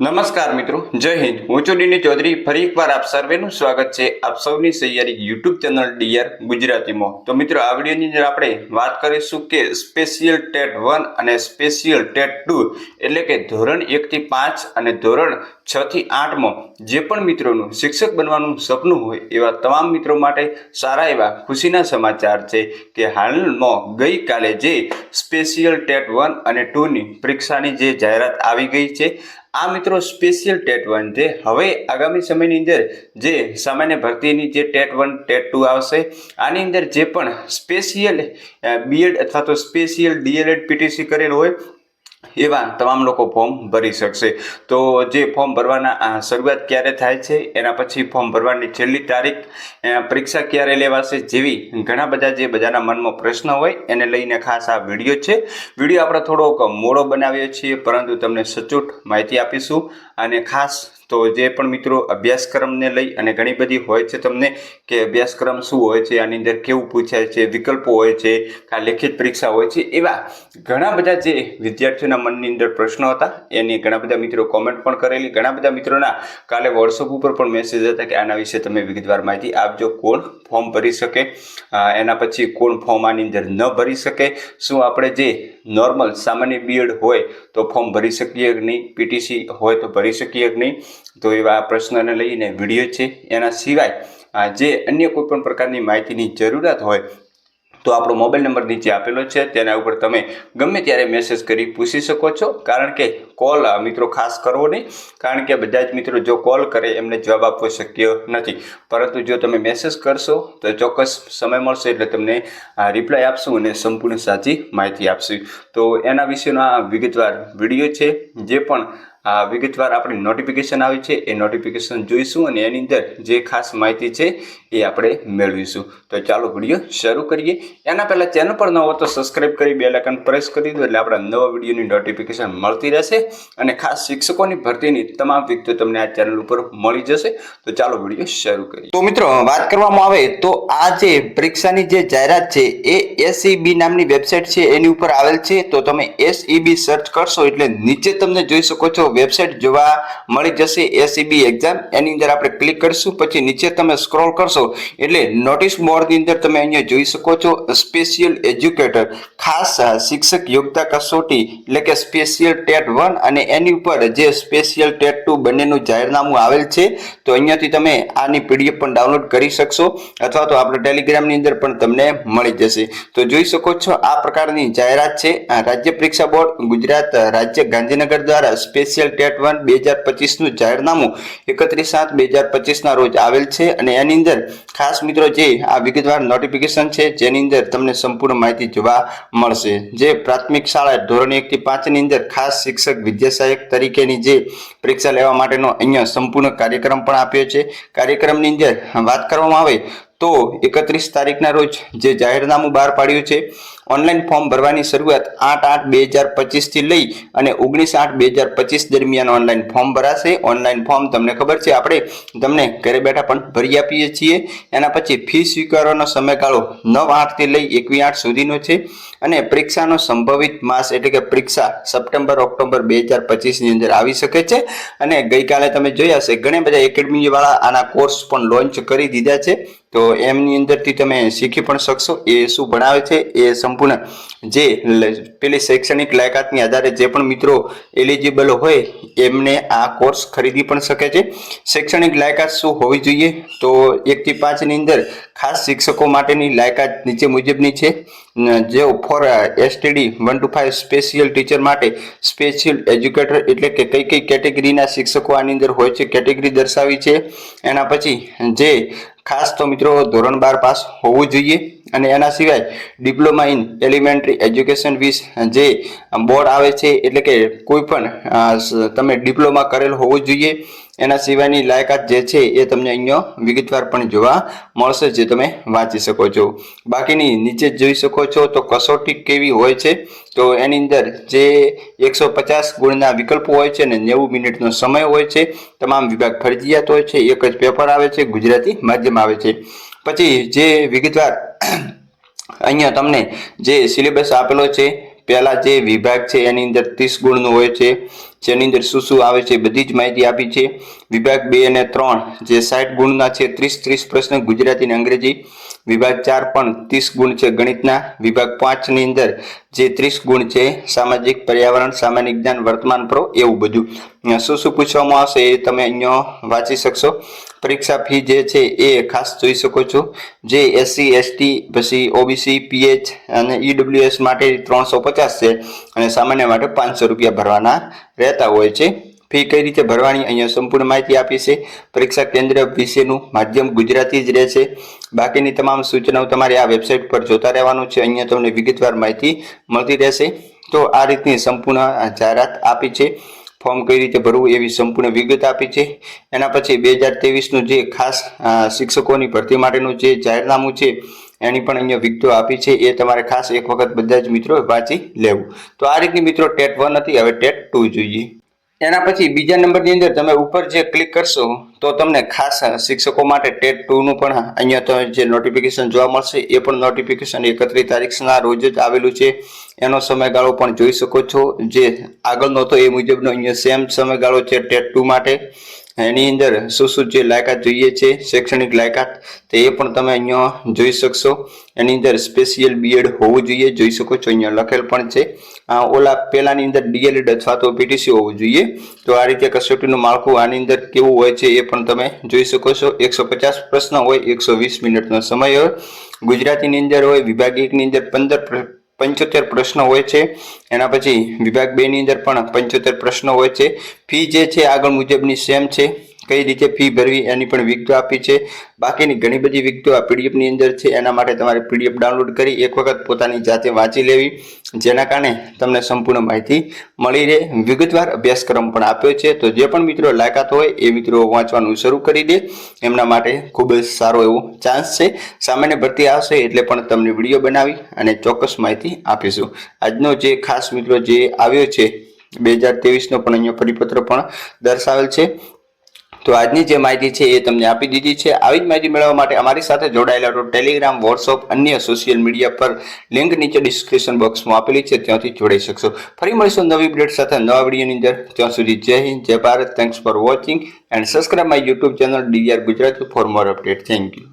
નમસ્કાર મિત્રો, જય હિન્દ। હું છું ડીની ચૌધરી। ફરી એકવાર આપ સર્વેનું સ્વાગત છે આપ સૌની સહિયારી યુટ્યુબ ચેનલ ડીઆર ગુજરાતીમાં। તો મિત્રો, આ વિડીયોની અંદર આપણે વાત કરીશું કે સ્પેશિયલ ટેટ 1 અને સ્પેશિયલ ટેટ 2 એટલે કે ધોરણ 1 થી 5 અને ધોરણ 6 થી 8 માં જે પણ મિત્રોનું શિક્ષક બનવાનું સપનું હોય એવા તમામ મિત્રો માટે સારા એવા ખુશીના સમાચાર છે કે હાલમાં ગઈકાલે જે સ્પેશિયલ ટેટ 1 અને 2 ની પરીક્ષાની જે જાહેરાત આવી ગઈ છે। આ મિત્રો સ્પેશિયલ ટેટ 1 છે। હવે આગામી સમયની અંદર જે સામાન્ય ભરતીની જે ટેટ 1 ટેટ 2 આવશે, આની અંદર જે પણ સ્પેશિયલ બીએડ અથવા તો સ્પેશિયલ ડીએલએડ પીટીસી કરેલ હોય એવા તમામ લોકો ફોર્મ ભરી શકશે। તો જે ફોર્મ ભરવાના શરૂઆત ક્યારે થાય છે, એના પછી ફોર્મ ભરવાની છેલ્લી તારીખ, પરીક્ષા ક્યારે લેવાશે જેવી ઘણા બધા જે બધાના મનમાં પ્રશ્ન હોય એને લઈને ખાસ આ વિડીયો છે। વિડીયો આપણે થોડોક મોડો બનાવ્યો છીએ, પરંતુ તમને સચોટ માહિતી આપીશું। અને ખાસ તો જે પણ મિત્રો અભ્યાસક્રમને લઈ અને ઘણી બધી હોય છે તમને કે અભ્યાસક્રમ શું હોય છે, આની અંદર કેવું પૂછાય છે, વિકલ્પો હોય છે, લેખિત પરીક્ષા હોય છે, એવા ઘણા બધા જે વિદ્યાર્થીઓના મનની અંદર પ્રશ્નો હતા એની ઘણા બધા મિત્રો કોમેન્ટ પણ કરેલી। ઘણા બધા મિત્રોના કાલે વોટ્સઅપ ઉપર પણ મેસેજ હતા કે આના વિશે તમે વિગતવાર માહિતી આપજો, કોણ ફોર્મ ભરી શકે, એના પછી કોણ ફોર્મ આની અંદર ન ભરી શકે, શું આપણે જે નોર્મલ સામાન્ય બીએડ હોય તો ફોર્મ ભરી શકીએ કે નહીં, પીટીસી હોય તો ભરી શકીએ કે નહીં। તો એવા પ્રશ્નને લઈને વિડીયો છે। એના સિવાય જે અન્ય કોઈ પણ પ્રકારની માહિતીની જરૂરિયાત હોય તો આપણો મોબાઈલ નંબર નીચે આપેલો છે, તેના ઉપર તમે ગમે ત્યારે મેસેજ કરી પૂછી શકો છો। કારણ કે કોલ મિત્રો ખાસ કરવો નહીં, કારણ કે બધા જ મિત્રો જો કોલ કરે એમને જવાબ આપવો શક્ય નથી, પરંતુ જો તમે મેસેજ કરશો તો ચોક્કસ સમય મળશે એટલે તમને રિપ્લાય આપશું અને સંપૂર્ણ સાચી માહિતી આપશું। તો એના વિશેનો આ વિગતવાર વિડીયો છે। જે પણ વિગતવાર આપણી નોટિફિકેશન આવી છે એ નોટિફિકેશન જોઈશું અને એની અંદર જે ખાસ માહિતી છે એ આપણે મેળવીશું। તો ચાલો વિડીયો શરૂ કરીએ। એના પહેલાં ચેનલ પર ન હો તો સબસ્ક્રાઈબ કરી બેલ આઇકન પ્રેસ કરી દો એટલે આપણા નવા વિડીયોની નોટિફિકેશન મળતી રહેશે અને ખાસ શિક્ષકોની ભરતીની તમામ વિગતો તમને આ ચેનલ ઉપર મળી જશે। તો ચાલો વિડીયો શરૂ કરીએ। તો મિત્રો, વાત કરવામાં આવે તો આ જે પરીક્ષાની જે જાહેરાત છે એ SEB નામની વેબસાઇટ છે એની ઉપર આવેલ છે। તો તમે SEB સર્ચ કરશો એટલે નીચે તમને જોઈ શકો છો વેબસાઇટ જોવા મળી જશે SEB એક્ઝામ। એની અંદર આપણે ક્લિક કરીશું, પછી નીચે તમે સ્ક્રોલ કરશો એટલે નોટિસ બોર્ડની અંદર તમે અહીંયા જોઈ શકો છો સ્પેશિયલ એજ્યુકેટર ખાસ શિક્ષક યોગ્યતા કસોટી એટલે કે સ્પેશિયલ ટેટ 1 અને એની ઉપર જે સ્પેશિયલ ટેટ 2 બંનેનું જાહેરનામું આવેલ છે। તો અહીંયાથી તમે આની PDF પણ ડાઉનલોડ કરી શકશો અથવા તો આપણે ટેલિગ્રામની અંદર પણ તમને મળી જશે। તો જોઈ શકો છો આ પ્રકારની જાહેરાત છે। રાજ્ય પરીક્ષા બોર્ડ ગુજરાત રાજ્ય ગાંધીનગર દ્વારા સ્પેશિયલ ટેટ 1 2025નું જાહેરનામું 31/7/2025 ના રોજ આવેલ છે અને એની અંદર ખાસ મિત્રો જે આ વિગતવાર નોટિફિકેશન છે જેની અંદર તમને સંપૂર્ણ માહિતી જોવા મળશે। જે પ્રાથમિક શાળા ધોરણ 1 થી 5 ની અંદર ખાસ શિક્ષક વિદ્યા સહાયક તરીકેની જે પરીક્ષા લેવા માટેનો અહીંયા સંપૂર્ણ કાર્યક્રમ પણ આપ્યો છે। કાર્યક્રમની અંદર વાત કરવામાં આવે તો 31 તારીખના રોજ જે જાહેરનામું બહાર પાડ્યું છે, ઓનલાઈન ફોર્મ ભરવાની શરૂઆત 8/8/2025 થી લઈ અને 19/8/2025 દરમિયાન ઓનલાઈન ફોર્મ ભરાશે। ઓનલાઈન ફોર્મ તમને ખબર છે આપણે તમને ઘરે બેઠા પણ ભરી આપીએ છીએ। એના પછી ફી સ્વીકારવાનો સમયગાળો 9/8 થી લઈ 21/8 સુધીનો છે અને પરીક્ષાનો સંભવિત માસ એટલે કે પરીક્ષા સપ્ટેમ્બર-ઓક્ટોબર 2025 ની અંદર આવી શકે છે। અને ગઈકાલે તમે જોયા હશે ઘણા બધા એકેડમી વાળા આના કોર્સ પણ લોન્ચ કરી દીધા છે। તો એમની અંદરથી તમે શીખી પણ શકશો એ શું ભણાવે છે એ સંપૂર્ણ જે પેલી શૈક્ષણિક લાયકાતની આધારે જે પણ મિત્રો એલિજિબલ હોય એમને આ કોર્સ ખરીદી પણ શકે છે। શૈક્ષણિક લાયકાત શું હોવી જોઈએ તો 1 થી 5 ની અંદર ખાસ શિક્ષકો માટેની લાયકાત નીચે મુજબની છે। જે for STD 1 to 5 special teacher માટે સ્પેશિયલ એજ્યુકેટર એટલે કે કઈ કેટેગરીના શિક્ષકો આની અંદર હોય છે કેટેગરી દર્શાવી છે। એના પછી જે ખાસ તો મિત્રો ધોરણ 12 પાસ હોવું જોઈએ અને એના સિવાય diploma in elementary education with જે બોર્ડ આવે છે એટલે કે કોઈ પણ તમે ડિપ્લોમા કરેલ હોવું જોઈએ। એના સિવાયની લાયકાત જે છે એ તમને અહીંયા વિગતવાર પણ જોવા મળશે જે તમે વાંચી શકો છો। બાકીની નીચે જોઈ શકો છો તો કસોટી કેવી હોય છે તો એની અંદર જે 150 ગુણના વિકલ્પો હોય છે અને 90 મિનિટનો સમય હોય છે। તમામ વિભાગ ફરજિયાત હોય છે, એક જ પેપર આવે છે, ગુજરાતી માધ્યમ આવે છે। પછી જે વિગતવાર અહીંયા તમને જે સિલેબસ આપેલો છે, પહેલા જે વિભાગ છે એની અંદર 30 ગુણનું હોય છે, જેની અંદર શું આવે છે બધી જ માહિતી આપી છે. વિભાગ 2 અને 3 જે 60 ગુણના છે 30 પ્રશ્ન ગુજરાતી અને અંગ્રેજી. વિભાગ 4 પણ 30 ગુણ છે ગણિતના. વિભાગ 5 ની અંદર જે 30 ગુણ છે સામાજિક, પર્યાવરણ, સામાન્ય જ્ઞાન, વર્તમાન પ્રો એવું બધું. શું પૂછવામાં આવશે એ તમે અહીંયા વાંચી શકશો. પરીક્ષા ફી જે છે એ ખાસ જોઈ શકો છો. જે SC ST પછી OBC PH અને EWS માટે 350 છે અને સામાન્ય માટે 500 રૂપિયા ભરવાના રહેતા હોય છે. ફી કઈ રીતે ભરવાની અહીંયા સંપૂર્ણ માહિતી આપી છે. પરીક્ષા કેન્દ્ર વિશેનું માધ્યમ ગુજરાતી જ રહેશે. બાકીની તમામ સૂચનાઓ તમારે આ વેબસાઇટ પર જોતા રહેવાનું છે. અહીંયા તમને વિગતવાર માહિતી મળતી રહેશે. તો આ રીતની સંપૂર્ણ જાહેરાત આપી છે. ફોર્મ કઈ રીતે ભરવું એવી સંપૂર્ણ વિગત આપી છે. એના પછી 2023નું જે ખાસ શિક્ષકોની ભરતી માટેનું જે જાહેરનામું છે એની પણ અહીંયા વિગતો આપી છે. એ તમારે ખાસ એક વખત બધા જ મિત્રો વાંચી લેવું. તો આ રીતની મિત્રો ટેટ 1 હતી, હવે ટેટ 2 જોઈએ. એના પછી બીજા નંબરની અંદર તમે ઉપર જે ક્લિક કરશો તો તમને ખાસ શિક્ષકો માટે ટેટ 2 નું પણ અહીંયા તો જે નોટિફિકેશન જોવા મળશે એ પણ નોટિફિકેશન 31 તારીખના રોજ જ આવેલું છે. એનો સમયગાળો પણ જોઈ શકો છો. જે આગળનો હતો એ મુજબનો અહીંયા સેમ સમયગાળો છે ટેટ 2 માટે. એની અંદર શું જે લાયકાત જોઈએ છે શૈક્ષણિક લાયકાત તો એ પણ તમે અહીંયા જોઈ શકશો. એની અંદર સ્પેશિયલ BEd હોવું જોઈએ, જોઈ શકો છો અહીંયા લખેલ પણ છે. ઓલા પહેલાની અંદર DLED અથવા તો PTC હોવું જોઈએ. તો આ રીતે કસોટીનું માળખું આની અંદર કેવું હોય છે એ પણ તમે જોઈ શકો છો. 150 પ્રશ્ન હોય, 120 મિનિટનો સમય હોય. ગુજરાતીની અંદર હોય. વિભાગ 1 ની અંદર 75 પ્રશ્નો હોય છે. એના પછી વિભાગ 2 ની અંદર પણ 75 પ્રશ્નો હોય છે. ફી જે છે આગળ મુજબની સેમ છે. કઈ રીતે ફી ભરવી એની પણ વિગતો આપી છે. બાકીની ઘણી બધી વિગતો આ PDF ની અંદર છે. એના માટે તમારે PDF ડાઉનલોડ કરી એક વખત પોતાની જાતે વાંચી લેવી, જેના કારણે તમને સંપૂર્ણ માહિતી મળી રહે. વિગતવાર અભ્યાસક્રમ પણ આપ્યો છે. તો જે પણ મિત્રો લાયકાત હોય એ મિત્રો વાંચવાનું શરૂ કરી દે, એમના માટે ખૂબ જ સારો એવો ચાન્સ છે. સામાન્ય ભરતી આવશે એટલે પણ તમને વિડીયો બનાવી અને ચોક્કસ માહિતી આપીશું. આજનો જે ખાસ મિત્રો જે આવ્યો છે 2023નો પણ અહીંયા પરિપત્ર પણ દર્શાવેલ છે. તો આજની જે માહિતી છે એ તમને આપી દીધી છે. આવી જ માહિતી મેળવવા માટે અમારી સાથે જોડાયેલા રહો. ટેલિગ્રામ, વોટ્સઅપ, અન્ય સોશિયલ મીડિયા પર લિંક નીચે ડિસ્ક્રિપ્શન બોક્સમાં આપેલી છે, ત્યાંથી જોડાઈ શકશો. ફરી મળીશું નવી અપડેટ સાથે નવા વિડીયોની અંદર. ત્યાં સુધી જય હિન્દ, જય Bharat. Thanks for watching and subscribe my YouTube channel DR Gujarati for more update. Thank you.